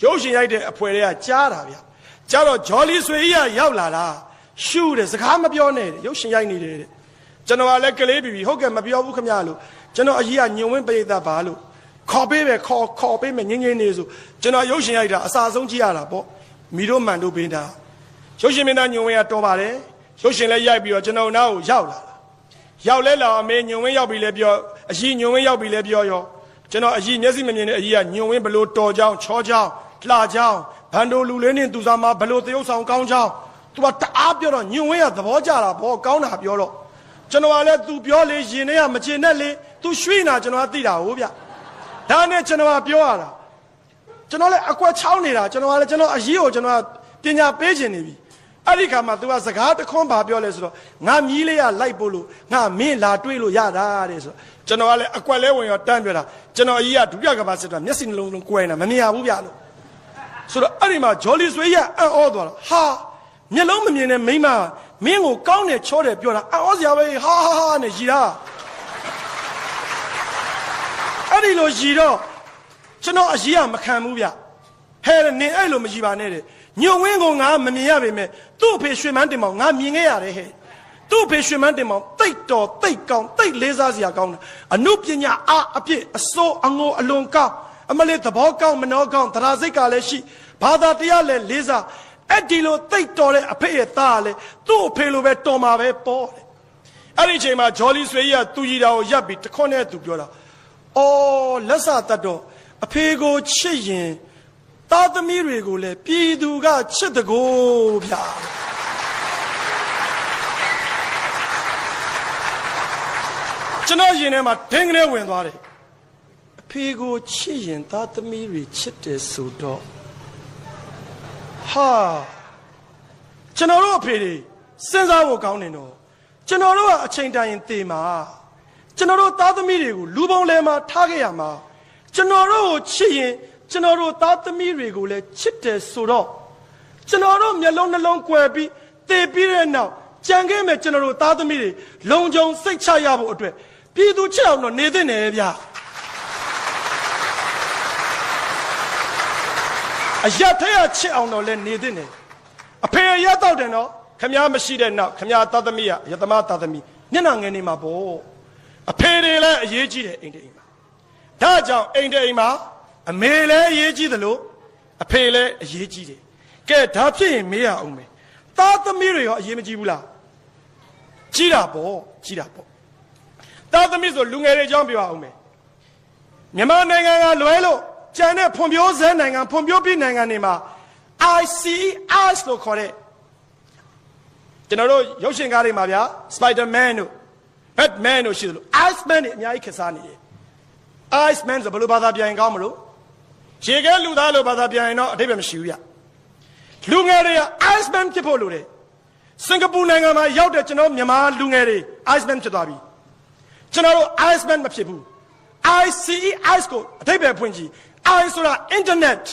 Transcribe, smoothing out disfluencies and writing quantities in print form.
ရုပ်ရှင်ရိုက်တဲ့အဖွဲတွေကကြားတာဗျကြားတော့ဂျော်လီဆွေကြီးကရောက်လာတာရှူတယ်စကားမပြောနဲ့ရုပ်ရှင်ရိုက်နေတယ်ကျွန်တော်ကလည်းကလေးပြီဟုတ်ကဲ့မပြောဘူးခမရလို့ကျွန်တော်အကြီးကညုံဝင်းပိတ်သက်ပါလို့ခေါ်ပေးပဲခေါ်ပေးမယ်ငင်းငင်းနေဆိုကျွန်တော်ရုပ်ရှင်ရိုက်တာအစာဆုံးကြည့်ရတာပေါ့မီတို့မှန်တို့ပင်တာရုပ်ရှင်မင်းသားညုံဝင်းကတော်ပါတယ်ရုပ်ရှင်လည်းရိုက်ပြီးတော့ကျွန်တော်နားကိုရောက်လာရောက်လဲလာအမေညုံဝင်းရောက်ပြီလဲပြောအကြီးညုံဝင်းရောက်ပြီလဲပြောရောကျွန်တော်အကြီးမျက်စိမမြင်တဲ့အကြီးကညုံဝင်းဘလို့တော်ကြောင်းချောကြောင်းလှကြောင်းဘန်ဒိုလူလေးနဲ့သူစားမဘလို့တရုတ်ဆောင်ကောင်းကြောင်းသူကတအားပြောတော့ညုံဝင်းကသဘောကျတာဘောကောင်းတာပြောတော့ကျွန်တော်ကလည်းသူပြောလေရင်ထဲကမချင်နဲ့လေသူရွှေ့နာကျွန်တော်ကသိတာဟုတ်ဗျဒါနဲ့ကျွန်တော်ကပြောရတာကျွန်တော်လည်းအကွက်ချောင်းနေတာကျွန်တော်ကလည်းကျွန်တော်အရေးကိုကျွန်တော်ကပညာပေးခြင်းနေပြီအဲ့ဒီခါမှာ तू ကစကားတခွန်းပါပြောလဲဆိုတော့ငါမြည်လေးကလိုက်ပို့လို့ငါမင်းလာတွေးလို့ရတာတဲ့ဆိုတော့ကျွန်တော်ကလည်းအကွက်လဲဝင်ရောတန်းပြောတာကျွန်တော်အကြီးကဒုတိယကမ္ဘာစစ်တာမျက်စိနှလုံးလုံးကွဲနေတာမမြင်ရဘူးဗျလို့ဆိုတော့အဲ့ဒီမှာဂျော်လီဆွေးရအံ့ဩသွားတာဟာမျက်လုံးမမြင်တဲ့မိန်းမမင်းကိုကောင်းတယ်ချောတယ်ပြောတာအံ့ဩစရာပဲဟာနဲ့ရီတာအဲ့ဒီလိုရီတော့ကျွန်တော်အကြီးကမခံဘူးဗျဟဲ့နင်အဲ့လိုမရီပါနဲ့တဲ့ညုံဝင်းကိုငါမမြင်ရပေမဲ့သူ့အဖေရွှေမန်းတင်မောင်ငါမြင်ခဲ့ရတယ်ဟဲ့သူ့အဖေရွှေမန်းတင်မောင်တိတ်တော်တိတ်ကောင်းတိတ်လေးစားစရာကောင်းတယ်အနုပညာအားအပြည့်အစိုးအငိုအလွန်ကောင်းအမလေးသဘောကောင်းမနှောကောင်းသရာစိတ်ကလည်းရှိဘာသာတရားလည်းလေးစားအဲ့ဒီလိုတိတ်တော်တဲ့အဖေရဲ့သားလည်းသူ့အဖေလိုပဲတော်မှာပဲပေါ့တယ်အဲ့ဒီအချိန်မှာဂျော်လီဆွေကြီးကသူကြီးတာကိုရပ်ပြီးတခွန်းနဲ့သူပြောတာအော်လက်စတတ်တော့အဖေကိုချစ်ရင်သားသမီးတွေကိုလည်းပြည်သူကချစ်တကိုးဗျာကျွန်တော်ရင်ထဲမှာဒင်းကနေဝင်သွားတယ်အဖေကိုချစ်ရင်သားသမီးတွေချစ်တယ်ဆိုတော့ဟာကျွန်တော်တို့အဖေတွေစဉ်းစားဖို့ကောင်းနေတော့ကျွန်တော်တို့ကအချိန်တိုင်းသေမှာကျွန်တော်တို့သားသမီးတွေကိုလူပုံလဲမှာထားခဲ့ရမှာကျွန်တော်တို့ကိုချစ်ရင်ကျွန်တော်တို့သားသမီးတွေကိုလည်းချစ်တယ်ဆိုတော့ကျွန်တော်တို့မျက်လုံးနှလုံးကွယ်ပြီးသေပြီးတဲ့နောက်ကြံခဲ့မဲ့ကျွန်တော်တို့သားသမီးတွေလုံခြုံစိတ်ချရဖို့အတွက်ပြည်သူချစ်အောင်တော့နေသင့်တယ်ဗျာအရထက်ချစ်အောင်တော့လည်းနေသင့်တယ်အဖေရတော့တယ်နော်ခမည်းမရှိတဲ့နောက်ခမည်းသားသမီးရသမားသားသမီးမျက်နှာငယ်နေမှာပေါ့အဖေတွေလည်းအရေးကြီးတယ်အိမ်တိမ်မှာဒါကြောင့်အိမ်တိမ်မှာအမေလည်းအရေးကြီးတယ်လို့အဖေလည်းအရေးကြီးတယ်ကဲဒါဖြစ်ရင်မေးရအောင်မယ်သားသမီးတွေရောအရေးမကြီးဘူးလားကြီးတာပေါ့ကြီးတာပေါ့သားသမီးဆိုလူငယ်တွေအကြောင်းပြောအောင်မယ်မြန်မာနိုင်ငံကလွဲလို့ကျန်တဲ့ဖွံ့ဖြိုးဆဲနိုင်ငံဖွံ့ဖြိုးပြီးနိုင်ငံတွေမှာ ICS လို့ခေါ်တဲ့ကျွန်တော်တို့ရုပ်ရှင်ကားတွေမှာဗျာ Spider-Man တို့ Batman တို့ရှိတယ်လို့ Iceman တွေအများကြီးခက်စားနေတယ် Iceman ဆိုဘယ်လိုဘာသာပြန်ရင်ကောင်းမလို့ရေခဲလူသားလို့ဘာသာပြန်ရင်တော့အဓိပ္ပာယ်မရှိဘူးဗျလူငယ်တွေက Iceman ဖြစ်ဖို့လိုတယ်စင်ကာပူနိုင်ငံမှာရောက်တဲ့ကျွန်တော်မြန်မာလူငယ်တွေ Iceman ဖြစ်သွားပြီကျွန်တော်တို့ Iceman မဖြစ်ဘူး ICE ကိုအဓိပ္ပာယ်ဖွင့်ကြည့် I ဆိုတာ internet